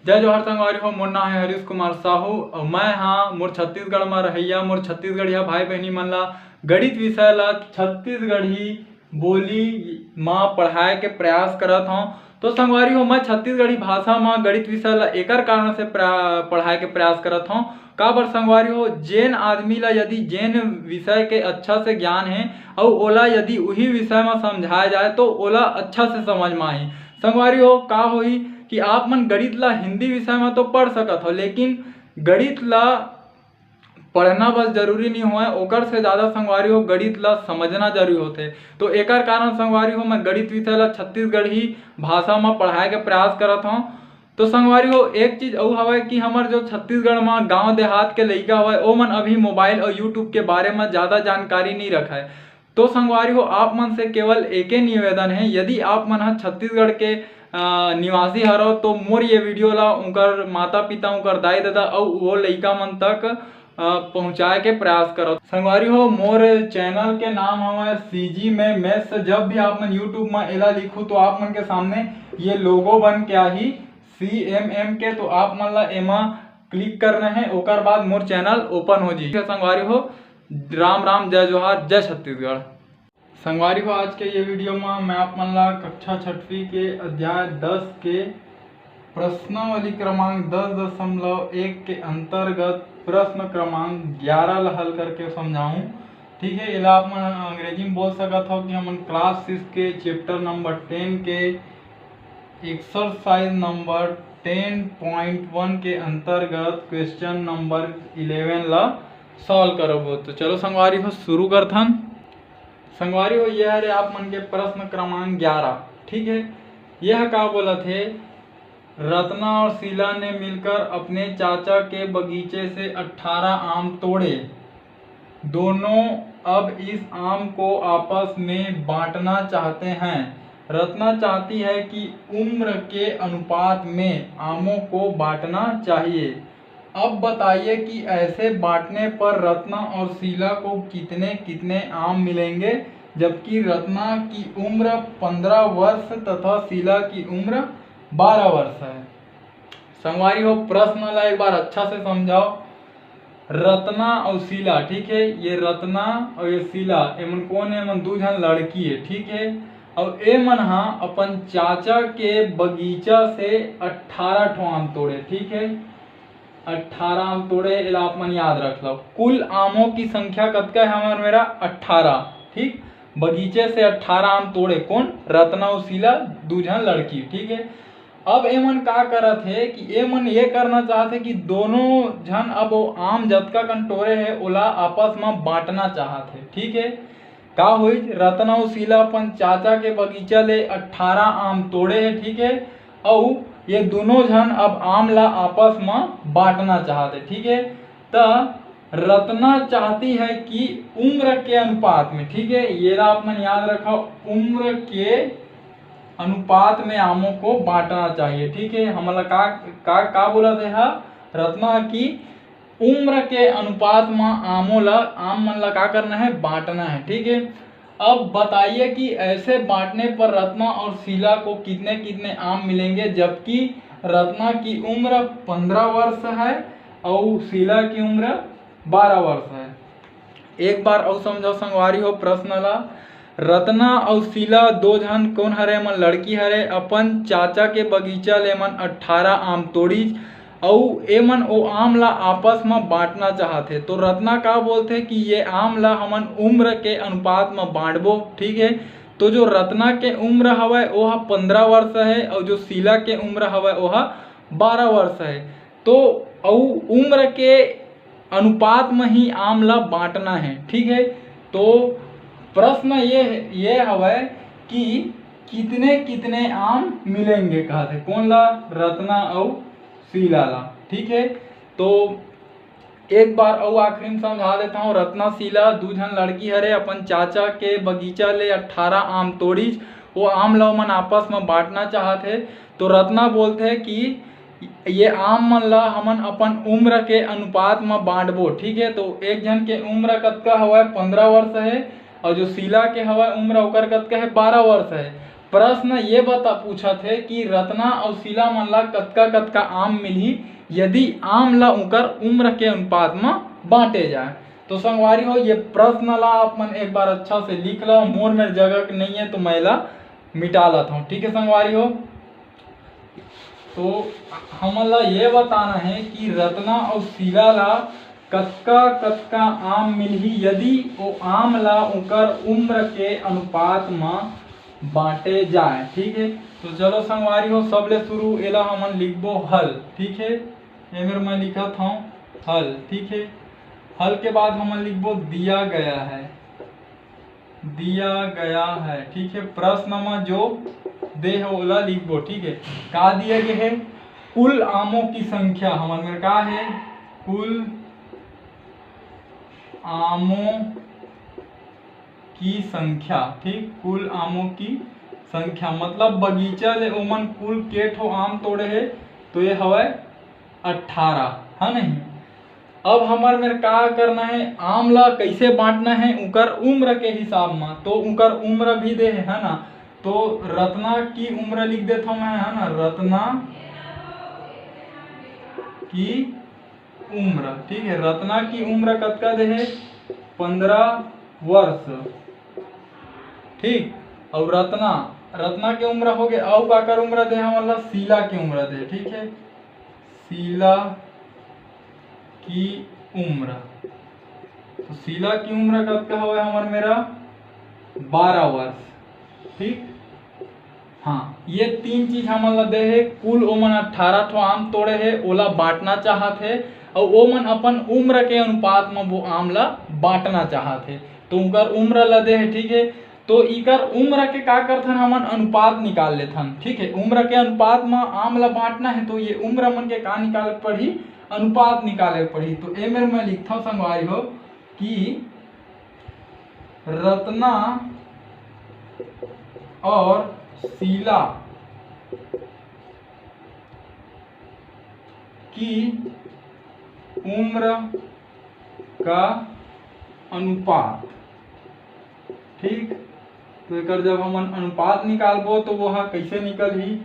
जय जोहार संगवारी हो। मोर नाम है हरीश कुमार साहू और मैं हाँ मोर छत्तीसगढ़ में रहिया मोर छत्तीसगढ़िया भाई बहनी मन ला गणित विषय ला छत्तीसगढ़ी बोली माँ पढ़ाए के प्रयास करत हूँ। तो संगवारी हो मैं छत्तीसगढ़ी भाषा में गणित विषय ला एकर कारण से पढ़ाए के प्रयास करत हूँ। का बर संगवारी हो जेन आदमी ला यदि जेन विषय के अच्छा से ज्ञान है और ओला यदि वही विषय में समझाया जाए तो ओला अच्छा से समझ में आही। संगवारी हो का होई कि आप मन गणित ला हिंदी विषय में तो पढ़ सकत हो, लेकिन गणित ला पढ़ना बस जरूरी नहीं हुआ ओकर से ज़्यादा संगवारी हो गणित ला समझना जरूरी होते। तो एकर कारण संगवारी हो मैं गणित विषय ला छत्तीसगढ़ी भाषा में पढ़ाए के प्रयास करत हूँ। तो संगवारी हो एक चीज और हवा कि हमार जो छत्तीसगढ़ में गांव देहात के लइका हवा ओ मन अभी मोबाइल और यूट्यूब के बारे में ज़्यादा जानकारी नहीं रखा है। तो संगवारी हो आप मन से केवल एक ही निवेदन है, यदि आप मन छत्तीसगढ़ के निवासी हरो तो मोर ये वीडियो ला उनकर माता पिता उनकर दाई दादा और वो लइका मन तक पहुँचाए के प्रयास करो। संगवारी हो मोर चैनल के नाम हमारे सीजी में मैथ्स। जब भी आप मन यूट्यूब में एला लिखो तो आप मन के सामने ये लोगो बन के आही CMM के, तो आप मन ला एमा क्लिक करना है ओकर बाद मोर चैनल ओपन हो जी। संगवारी हो राम राम जय जोहार जय छत्तीसगढ़। संगवारी हो आज के ये वीडियो में मैं आप मन ला कक्षा 6वीं के अध्याय 10 के प्रश्नावली क्रमांक 10.1 के अंतर्गत प्रश्न क्रमांक 11 ला हल करके समझाऊं। ठीक है, इला आप मन अंग्रेजी में बोल सकत हो कि हम क्लास 6 के चैप्टर नंबर 10 के एक्सरसाइज नंबर 10.1 के अंतर्गत क्वेश्चन नंबर 11 ला सॉल्व करोगे। तो चलो संगवारी हो शुरू करथन। संगवारी हो यह है आप मन के प्रश्न क्रमांक 11। ठीक है, यह का बोला थे रत्ना और शीला ने मिलकर अपने चाचा के बगीचे से 18 आम तोड़े। दोनों अब इस आम को आपस में बांटना चाहते हैं। रत्ना चाहती है कि उम्र के अनुपात में आमों को बांटना चाहिए। अब बताइए कि ऐसे बांटने पर रत्ना और शीला को कितने कितने आम मिलेंगे, जबकि रत्ना की उम्र 15 वर्ष तथा शीला की उम्र 12 वर्ष है। संगवारी हो प्रश्न ला एक बार अच्छा से समझाओ। रत्ना और शीला, ठीक है, ये रत्ना और ये शीला एमन कौन है? एमन दो जन लड़की है। ठीक है, और ए मन अपन चाचा के बगीचा से 18 ठो आम तोड़े। ठीक है, 18 आम तोड़े, इला आप मन याद रख लो। कुल आमों की संख्या कतका है हमार मेरा 18। ठीक, बगीचे से 18 आम तोड़े कौन? रत्ना और शीला दो जन लड़की। ठीक है, अब एमन का करत है कि एमन ये करना चाहते कि दोनों जन अब वो आम जतका कंटोरे है ओला आपस में बांटना चाहते। ठीक है, का हुई रत्ना और शीला अपन चाचा के बगीचा ले 18 आम तोड़े है। ठीक है, और ये दोनों जन अब आम ला आपस में बांटना चाहते। ठीक है, तो रत्ना चाहती है कि उम्र के अनुपात में, ठीक है, ये आप मन याद रखो, उम्र के अनुपात में आमों को बांटना चाहिए। ठीक है, हमला का बोला था रत्ना की उम्र के अनुपात में आम मन ला का करना है? बांटना है। ठीक है, अब बताइए कि ऐसे बांटने पर रत्ना और शीला को कितने कितने आम मिलेंगे, जबकि रत्ना की उम्र 15 वर्ष है और शीला की उम्र 12 वर्ष है। एक बार और समझो संगवारी हो प्रश्न ला। रत्ना और शीला दो जन कौन हरे? मन लड़की हरे। अपन चाचा के बगीचा ले मन 18 आम तोड़ी और एमन ओ आम ला आपस में बांटना चाहते। तो रत्ना का बोलते कि ये आम ला हमन उम्र के अनुपात में बांटबो। ठीक है, तो जो रत्ना के उम्र हवय ओह 15 वर्ष है और जो शीला के उम्र हवय ओह 12 वर्ष है। तो उम्र के अनुपात में ही आम ला बांटना है। ठीक है, तो प्रश्न ये हवय कि कितने कितने आम मिलेंगे कहते कौन ला? रत्ना और शीला ला। ठीक है, तो एक बार और आखिरी में समझा देता हूँ। रत्ना शीला दो जन लड़की हरे, अपन चाचा के बगीचा ले 18 आम तोड़ी, वो आम ला मन आपस में बांटना चाहते। तो रत्ना बोलते कि ये आम मन ला हमन अपन उम्र के अनुपात में बांटबो। ठीक है, तो एक जन के उम्र कतका हवा 15 वर्ष है और जो शीला के हवा उम्र ओकर कतका है 12 वर्ष है। प्रश्न ये बता पूछा थे कि रत्ना और शीला मन ला कतका कतका आम मिलही यदि आम ला उकर उम्र के अनुपात में बांटे जाए। तो संगवारी हो ये प्रश्न ला आप मन एक बार अच्छा से लिख लो, मोर में जगह नहीं है तो मैं ला मिटा लेता हूँ। ठीक है संगवारी हो, तो हमन ला ये बताना है कि रत्ना और शीला ला कतका कतका आम मिलही यदि वो आम ला उकर उम्र के अनुपात में बांटे जाए। ठीक है, तो चलो संगवारी हो सबले शुरू एला हमन लिखबो हल। ठीक है, ये मेरे मैं लिखा था हल। ठीक है, हल के बाद हमन लिखबो दिया गया है, दिया गया है। ठीक है, प्रश्न में जो दे है ओला लिखबो। ठीक है, का दिया गया है कुल आमों की संख्या, हमन में का है कुल आमों की संख्या। ठीक, कुल आमों की संख्या मतलब बगीचा ले ओमन कुल के ठो आम तोड़े है तो ये हवाए 18 है नहीं। अब हमार में का करना है आम ला कैसे बांटना है उकर उम्र के हिसाब में, तो उकर उम्र भी दे है ना। तो रत्ना की उम्र लिख देता हूं मैं, है ना, रत्ना की उम्र। ठीक है, रत्ना की उम्र कतका दे है 15 वर्ष। ठीक, और रत्ना की उम्र हो गए। और काकर उम्र दे हमारा शीला की उम्र दे। ठीक है, शीला की उम्र, तो शीला की उम्र कतका हुआ हमार मेरा 12 वर्ष। ठीक, हाँ, ये तीन चीज हमन ला दे है। कुल ओमन 18 ठो आम तोड़े है ओला बांटना चाहत है और ओमन अपन उम्र के अनुपात में वो आम ला बांटना चाहत है, तो उनकर उम्र ला दे है। ठीक है, तो इकर उम्र के का करथन हमन अनुपात निकाल लेथन। ठीक है, उम्र के अनुपात में आम ला बांटना है तो ये उम्र मन के का निकाले पड़ी अनुपात निकाले पड़ी। तो ए मेरे मैं लिखता हूँ संगवारी हो कि रत्ना और शीला की उम्र का अनुपात। ठीक, तो एक जब हम अनुपात निकालबो तो वह कैसे निकलही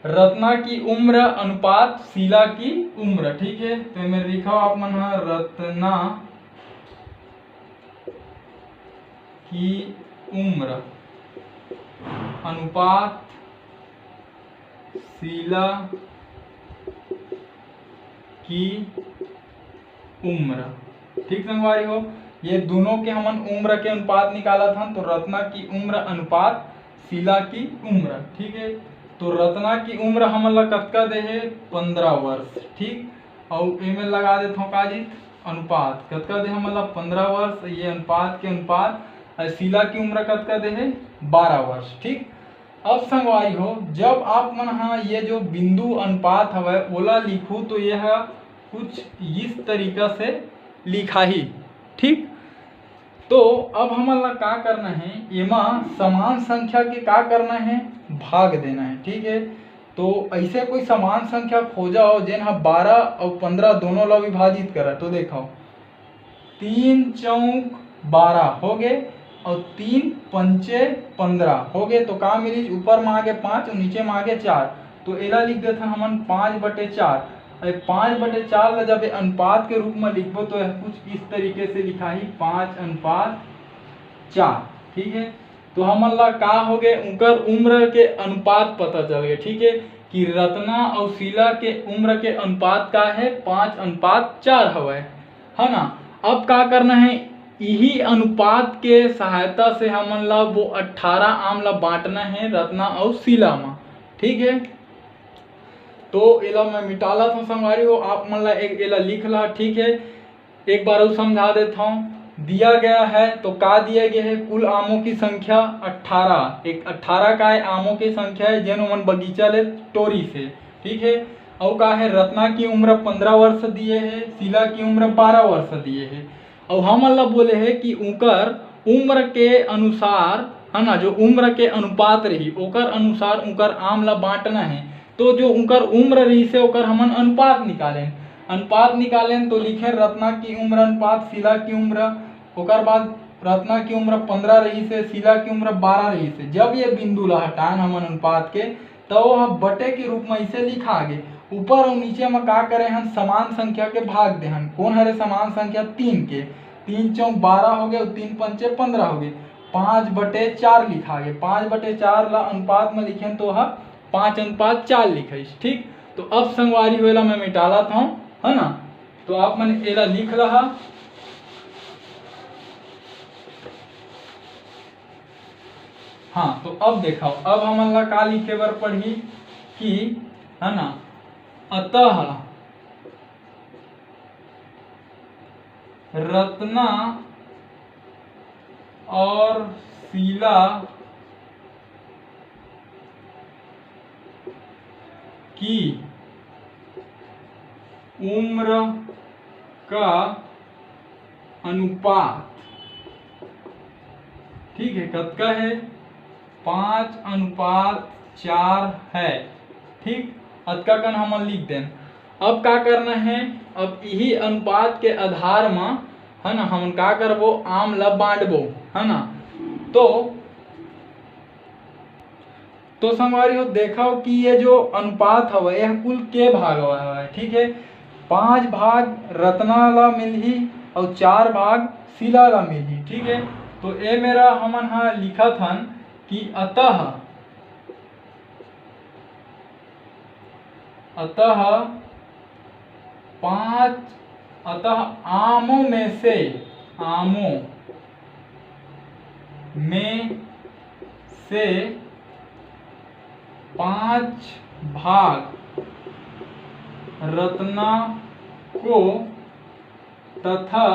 रत्ना की उम्र अनुपात शीला की उम्र। ठीक है, तो मैं लिखा आप मन रत्ना की उम्र अनुपात शीला की उम्र। ठीक संगवारी हो, ये दोनों के हमन उम्र के अनुपात निकाला था, तो रत्ना की उम्र अनुपात शीला की उम्र। ठीक है, तो रत्ना की उम्र हमन ला कतका दे है 15 वर्ष। ठीक, और इमें लगा देता हूँ काजित अनुपात कतका दे हमन ला 15 वर्ष, ये अनुपात के अनुपात शीला की उम्र कतका दे है 12 वर्ष। ठीक, अब संगवारी हो जब आप मन हाँ ये जो बिंदु अनुपात हवे ओला लिखू तो यह कुछ इस तरीका से लिखा ही। ठीक, तो अब हमारा का करना है एमा समान संख्या के का करना है भाग देना है। ठीक है, तो ऐसे कोई समान संख्या खोजा हो जिन 12 और 15 दोनों ला विभाजित करा, तो देखो 3 चौक 12 हो गए और 3 पंचे 15 हो गए, तो का मिली ऊपर में आगे 5 और नीचे में आगे 4, तो एला लिख देते हमन 5/4। 5/4 ला जब अनुपात के रूप में लिखबो तो कुछ इस तरीके से लिखा ही 5:4। ठीक है, तो हमन ला का हो गए उनकर उम्र के अनुपात पता चल गए। ठीक है, कि रत्ना और शीला के उम्र के अनुपात का है 5:4 हवे, है ना। अब का करना है यही अनुपात के सहायता से हमन ला वो 18 आम ला बांटना है रत्ना और शीला में। ठीक है, तो एला मैं मिटाला था संगवारी हो, आप मन ला एक एला लिख ला। ठीक है, एक बार और समझा देता हूँ। दिया गया है तो का दिया गया है कुल आमों की संख्या 18। एक 18 का है आमों की संख्या है जेनो मन बगीचा ले टोरी से। ठीक है, और का है रत्ना की उम्र 15 वर्ष दिए है, शीला की उम्र 12 वर्ष दिए है, और हम ला बोले है कि उनकर उम्र के अनुसार है ना जो उम्र के अनुपात रही ओकर अनुसार उनकर आम ला बांटना है। तो जो उनकर उम्र रही से ओकर हमन अनुपात निकालें तो लिखे रत्ना की उम्र अनुपात शीला की उम्र, ओकर बाद रत्ना की उम्र 15 रही से, शीला की उम्र 12 रही से। जब ये बिंदु ला हटान हमन अनुपात के तो हम बटे के रूप में इसे लिखा आगे। ऊपर और नीचे में का करे हम समान संख्या के भाग दे हन। कौन हरे समान संख्या 3 के, 3 चौक 12 हो गए, 3 पंचे 15 हो गए, 5/4 लिखा गया। 5/4 ला अनुपात में लिखे तो 5:4 लिखे। ठीक, तो अब संगवारी होएला मैं मिटाला था, है ना। तो आप मन एला लिख रहा। हाँ, तो अब देखाओ, अब हमन ला का लिखे बर पड़ही कि, है ना, अतः रत्ना और शीला की उम्र का अनुपात, ठीक है, कतका है, 5:4 है। ठीक, अतका कन हमन लिख दें। अब का करना है, अब यही अनुपात के आधार में, है ना, हम का करबो, आम ला बांटबो, है ना। तो संगवारी हो देखाओ कि ये जो अनुपात हवा यह कुल के भाग हवा। ठीक है, 5 भाग रत्ना ला मिलही और 4 भाग शीला ला मिलही। ठीक है, तो ये मेरा हमन हाँ लिखा था कि अतः 5, अतः आमों में से 5 भाग रत्ना को तथा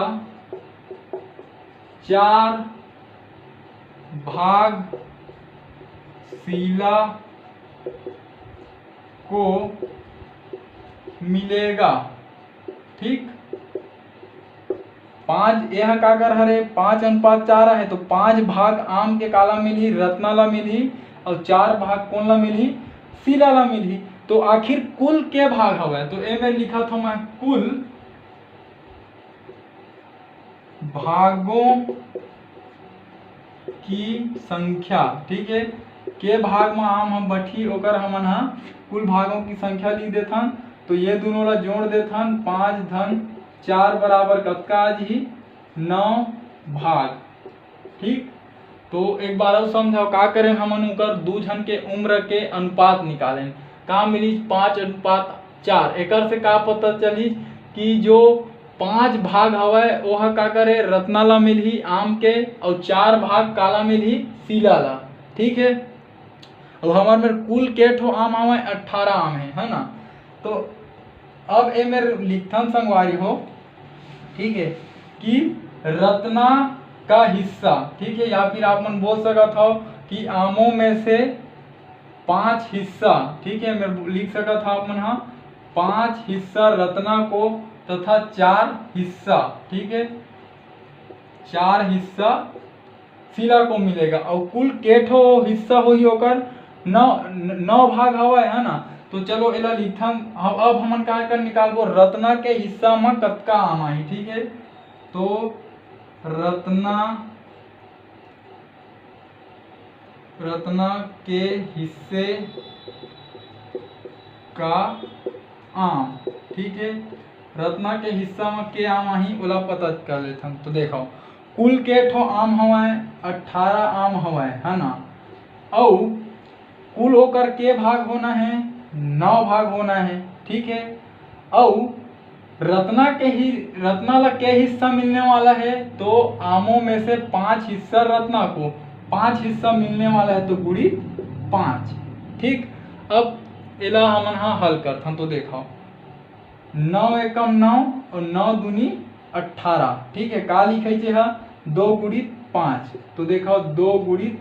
4 भाग शीला को मिलेगा। ठीक, 5 यह का कर हरे 5:4 है, तो 5 भाग आम के काला मिलही, रत्ना ला मिलही और 4 भाग कौन ला मिलही, शीला ला मिलही। तो आखिर कुल के भाग हवा, तो ए में लिखा था मैं कुल भागों की संख्या। ठीक है, के भाग में आम हम बठी ओकर हमन हा कुल भागों की संख्या लिख देथन। तो ये दोनों ला जोड़ देथन, 5:4 बराबर कतका आज ही 9 भाग। ठीक, तो एक बार और समझाओ का करें हमन ओकर दू जन के उम्र के अनुपात निकालें। का मिली 5:4। एकर से का पता चली कि जो 5 भाग हवय ओह का करे रत्ना ला मिलही आम के और 4 भाग काला मिलही शीला ला। ठीक है, और हमारे में कुल के ठो आम हवय 18 आम है ना। तो अब ए मेरे लिखथन संगवारी हो, ठीक है, कि रत्ना का हिस्सा, ठीक है, या फिर आप मन बोल सकत हो कि आमों में से 5 हिस्सा। ठीक है, मैं लिख सकत था आप मन हाँ 5 हिस्सा रत्ना को तथा 4 हिस्सा, ठीक है, 4 हिस्सा शीला को मिलेगा। और कुल केठो हिस्सा होई ओकर 9 भाग हवा है ना। तो चलो एला लिखथन। अब हमन का कर निकालबो रत्ना के हिस्सा में कतका आम आही। ठीक है, तो रत्ना के हिस्से का आम, ठीक है, रत्ना के हिस्सा में के आम आही ओला पता कर लेथन। तो देखो कुल के ठो आम हवाए 18 आम हवाए है ना। और कुल होकर के भाग होना है 9 भाग होना है। ठीक है, और रत्ना ला के हिस्सा मिलने वाला है, तो आमों में से 5 हिस्सा रत्ना को 5 हिस्सा मिलने वाला है, तो गुड़ी 5। ठीक, अब एला हमन हाँ हल करथन। तो देखो 9 एकम 9 और 9 दूनी 18। ठीक है, का लिखे छे हा 2 गुणित 5। तो देखो 2 गुणित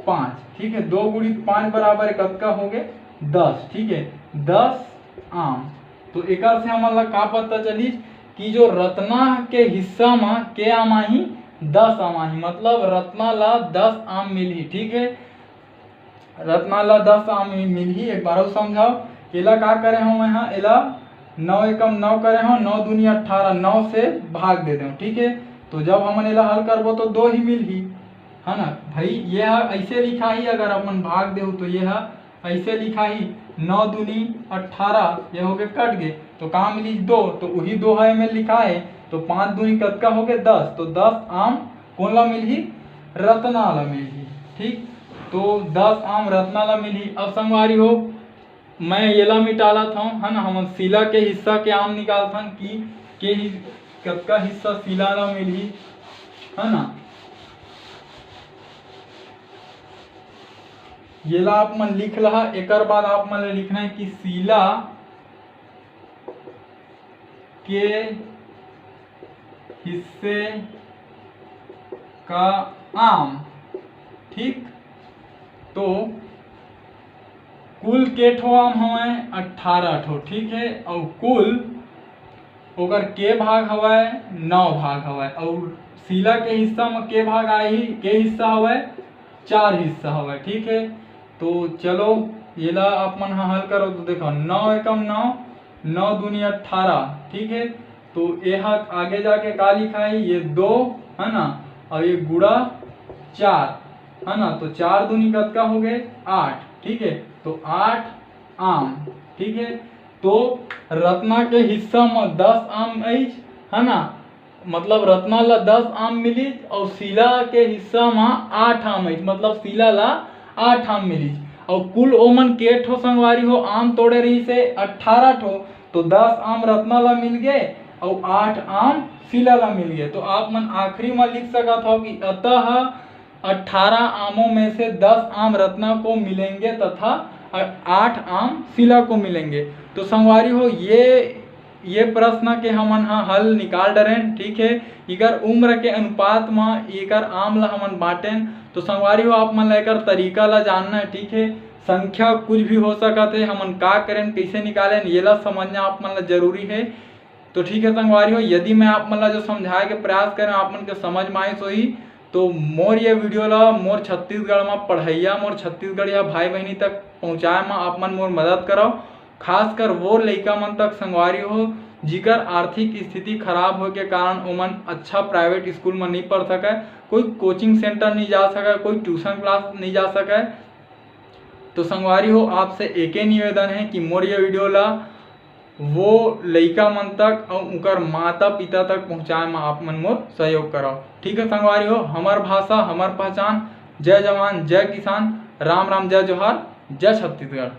5। ठीक है, 2 गुणित 5 बराबर कतका हो गए 10। ठीक है, 10 आम। तो एक से हमन ला का पता चली कि जो रत्ना के हिस्सा में के आम आही 10 आम आही, मतलब रत्ना ला 10 आम मिलही। ठीक है, रत्ना ला 10 आम मिलही। एक बार समझाओ एला का करे हम यहाँ एला 9 एकम 9 करे हो, 9 दूनी 18, 9 से भाग दे दो। ठीक है, तो जब हमन एला हल करबो तो 2 ही मिलही, है ना भाई। ये ऐसे लिखा ही, अगर अपन भाग देहु तो ये ऐसे लिखा ही 9 दूनी 18, ये हो गए कट गए तो कहाँ मिली 2, तो वही 2 है में लिखा है। तो 5 दूनी कतका हो गए 10, तो 10 आम कौन ला मिलही, रत्ना ला मिलही। ठीक, तो 10 आम रत्ना ला मिलही। अब संगवारी हो मैं ये ला मिटाला था, है ना, हम शीला के हिस्सा के आम निकालथन कि कतका हिस्सा शीला ला मिलही, है ना। ये ला आप मन लिख लहा। एक बाद आप मन लिखना है कि शीला के हिस्से का आम। ठीक, तो कुल के ठो आम हवे 18 ठो। ठीक है, और कुल ओकर के भाग हवे 9 भाग हवे, और शीला के हिस्सा में के भाग आए ही, के हिस्सा हवे 4 हिस्सा हवे। ठीक है, तो चलो ये ला आप मन हल करो तो देखो 9 एकम 9, 9 दूनी 18। ठीक है, तो यह आगे जाके का लिखा है, ये 2, है ना, और ये गुड़ा 4, है ना, तो 4 दूनी कतका हो गए 8। ठीक है, तो 8 आम। ठीक है, तो रत्ना के हिस्सा में 10 आम ऐज, है ना, मतलब रत्ना ला 10 आम मिली, और शीला के हिस्सा में 8 आम ऐज, मतलब शीला ला 8 आम मिली। और कुल ओमन के ठो संगवारी हो आम तोड़े रही से 18 ठो, तो 10 आम रत्ना ला मिल गए और 8 आम शीला ला मिल गए। तो आप मन आखिरी में लिख सकत हो कि अतः 18 आमों में से 10 आम रत्ना को मिलेंगे तथा 8 आम शीला को मिलेंगे। तो संगवारी हो ये प्रश्न के हमन हल निकाल डरेन। ठीक है, इकर उम्र के अनुपात में इकर आम ला हमन बांटेन। तो संगवारी हो आप मन एकर तरीका ला जानना है। ठीक है, संख्या कुछ भी हो सकत है, हमन का करें कैसे निकालें ये ला समझना आप मन ला जरूरी है। तो ठीक है संगवारी हो, यदि मैं आप मन ला जो समझाए के प्रयास करें आप मन के समझ में आए सोही, तो मोर ये वीडियो ला मोर छत्तीसगढ़ में पढ़ैया मोर छत्तीसगढ़िया भाई बहनी तक पहुँचाए में आप मन मोर मदद करो। खासकर वो लइका मन तक संगवारी हो जिकर आर्थिक स्थिति खराब हो के कारण ओमन अच्छा प्राइवेट स्कूल में नहीं पढ़ सके, कोई कोचिंग सेंटर नहीं जा सके, कोई ट्यूशन क्लास नहीं जा सके। तो संगवारी हो आपसे एक ही निवेदन है कि मोर ये वीडियो ला वो लइका मन तक और उनकर माता पिता तक पहुँचाए में आप मन मोर सहयोग करो। ठीक है संगवारी हो, हमार भाषा हमार पहचान। जय जवान जय किसान, राम राम जय जोहार, जय छत्तीसगढ़।